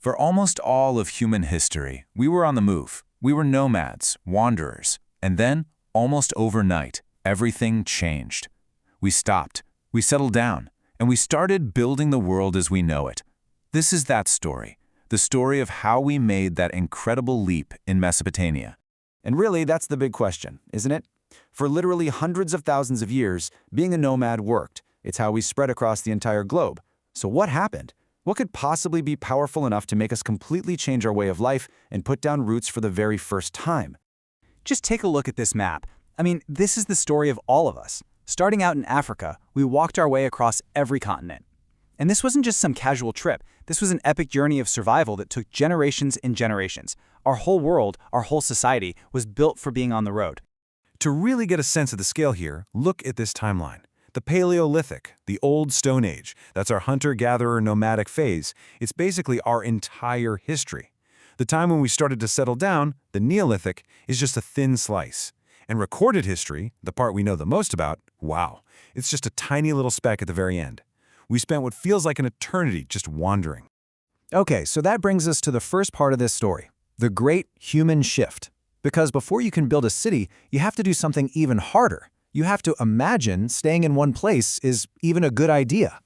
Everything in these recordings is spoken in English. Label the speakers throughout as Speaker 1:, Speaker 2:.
Speaker 1: For almost all of human history, we were on the move. We were nomads, wanderers, and then, almost overnight, everything changed. We stopped, we settled down, and we started building the world as we know it. This is that story, the story of how we made that incredible leap in Mesopotamia.
Speaker 2: And really, that's the big question, isn't it? For literally hundreds of thousands of years, being a nomad worked. It's how we spread across the entire globe. So what happened? What could possibly be powerful enough to make us completely change our way of life and put down roots for the very first time?
Speaker 3: Just take a look at this map. I mean, this is the story of all of us. Starting out in Africa, we walked our way across every continent. And this wasn't just some casual trip. This was an epic journey of survival that took generations and generations. Our whole world, our whole society, was built for being on the road.
Speaker 4: To really get a sense of the scale here, look at this timeline. The Paleolithic, the Old Stone Age, that's our hunter-gatherer nomadic phase. It's basically our entire history. The time when we started to settle down, the Neolithic, is just a thin slice. And recorded history, the part we know the most about, wow, it's just a tiny little speck at the very end. We spent what feels like an eternity just wandering.
Speaker 2: Okay, so that brings us to the first part of this story, the Great Human Shift. Because before you can build a city, you have to do something even harder. You have to imagine staying in one place is even a good idea.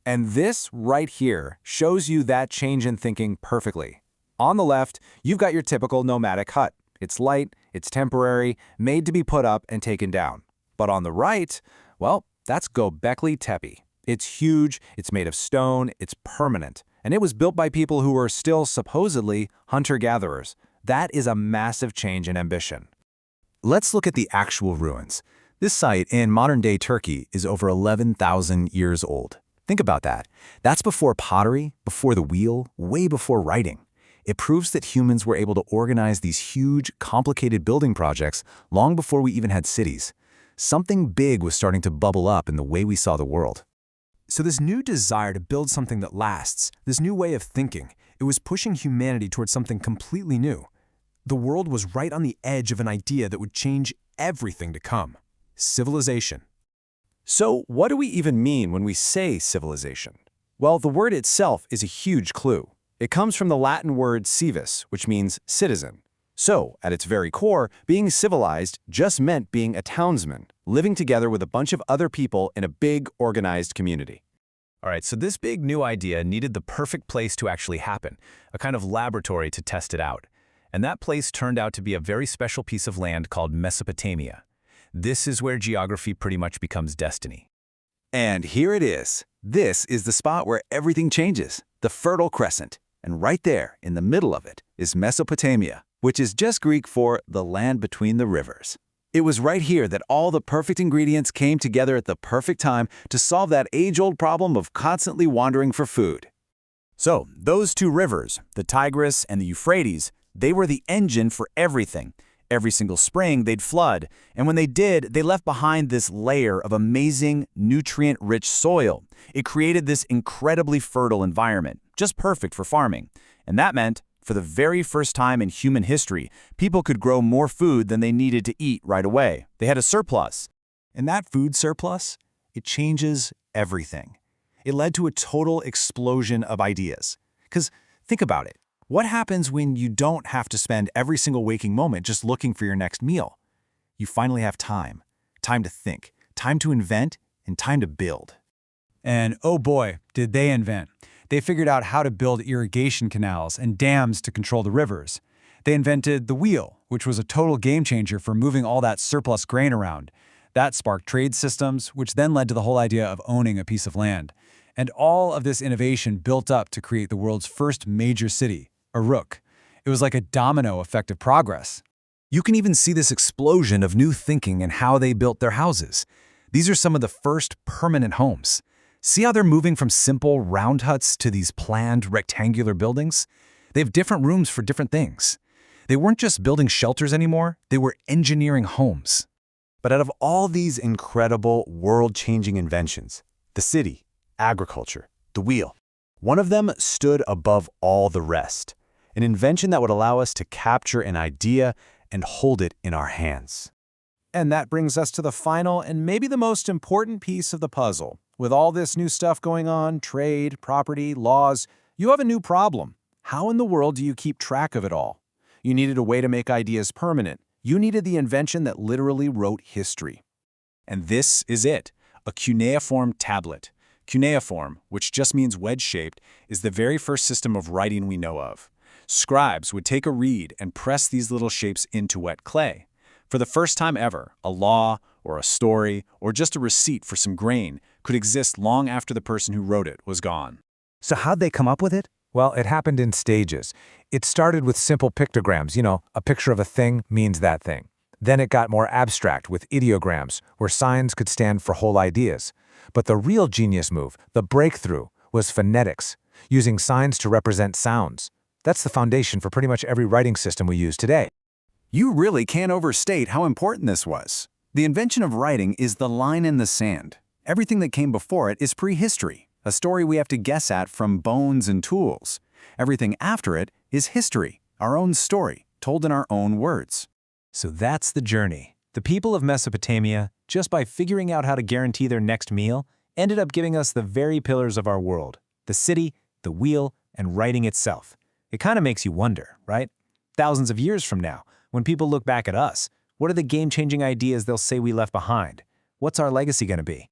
Speaker 3: And this right here shows you that change in thinking perfectly. On the left, you've got your typical nomadic hut. It's light, it's temporary, made to be put up and taken down. But on the right, well, that's Göbekli Tepe. It's huge, it's made of stone, it's permanent. And it was built by people who were still supposedly hunter-gatherers. That is a massive change in ambition.
Speaker 2: Let's look at the actual ruins. This site in modern-day Turkey is over 11,000 years old. Think about that. That's before pottery, before the wheel, way before writing. It proves that humans were able to organize these huge, complicated building projects long before we even had cities. Something big was starting to bubble up in the way we saw the world.
Speaker 5: So this new desire to build something that lasts, this new way of thinking, it was pushing humanity towards something completely new. The world was right on the edge of an idea that would change everything to come. Civilization.
Speaker 2: So what do we even mean when we say civilization? Well, the word itself is a huge clue. It comes from the Latin word civis, which means citizen. So, at its very core, being civilized just meant being a townsman, living together with a bunch of other people in a big, organized community.
Speaker 1: All right, so this big new idea needed the perfect place to actually happen, a kind of laboratory to test it out. And that place turned out to be a very special piece of land called Mesopotamia. This is where geography pretty much becomes destiny.
Speaker 2: And here it is. This is the spot where everything changes, the Fertile Crescent. And right there, in the middle of it, is Mesopotamia, which is just Greek for the land between the rivers. It was right here that all the perfect ingredients came together at the perfect time to solve that age-old problem of constantly wandering for food.
Speaker 3: So, those two rivers, the Tigris and the Euphrates, they were the engine for everything. Every single spring, they'd flood, and when they did, they left behind this layer of amazing, nutrient-rich soil. It created this incredibly fertile environment, just perfect for farming. And that meant, for the very first time in human history, people could grow more food than they needed to eat right away. They had a surplus.
Speaker 4: And that food surplus, it changes everything. It led to a total explosion of ideas. Because think about it. What happens when you don't have to spend every single waking moment just looking for your next meal? You finally have time. Time to think, time to invent, and time to build.
Speaker 5: And oh boy, did they invent. They figured out how to build irrigation canals and dams to control the rivers. They invented the wheel, which was a total game changer for moving all that surplus grain around. That sparked trade systems, which then led to the whole idea of owning a piece of land. And all of this innovation built up to create the world's first major city, Uruk. It was like a domino effect of progress.
Speaker 2: You can even see this explosion of new thinking in how they built their houses. These are some of the first permanent homes. See how they're moving from simple round huts to these planned rectangular buildings? They have different rooms for different things. They weren't just building shelters anymore, they were engineering homes. But out of all these incredible, world-changing inventions, the city, agriculture, the wheel, one of them stood above all the rest. An invention that would allow us to capture an idea and hold it in our hands.
Speaker 6: And that brings us to the final and maybe the most important piece of the puzzle. With all this new stuff going on, trade, property, laws, you have a new problem. How in the world do you keep track of it all? You needed a way to make ideas permanent. You needed the invention that literally wrote history.
Speaker 1: And this is it, a cuneiform tablet. Cuneiform, which just means wedge-shaped, is the very first system of writing we know of. Scribes would take a reed and press these little shapes into wet clay. For the first time ever, a law, or a story, or just a receipt for some grain could exist long after the person who wrote it was gone.
Speaker 2: So how'd they come up with it? Well, it happened in stages. It started with simple pictograms, a picture of a thing means that thing. Then it got more abstract with ideograms, where signs could stand for whole ideas. But the real genius move, the breakthrough, was phonetics, using signs to represent sounds. That's the foundation for pretty much every writing system we use today.
Speaker 3: You really can't overstate how important this was. The invention of writing is the line in the sand. Everything that came before it is prehistory, a story we have to guess at from bones and tools. Everything after it is history, our own story, told in our own words.
Speaker 2: So that's the journey. The people of Mesopotamia, just by figuring out how to guarantee their next meal, ended up giving us the very pillars of our world: the city, the wheel, and writing itself. It kind of makes you wonder, right? Thousands of years from now, when people look back at us, what are the game-changing ideas they'll say we left behind? What's our legacy going to be?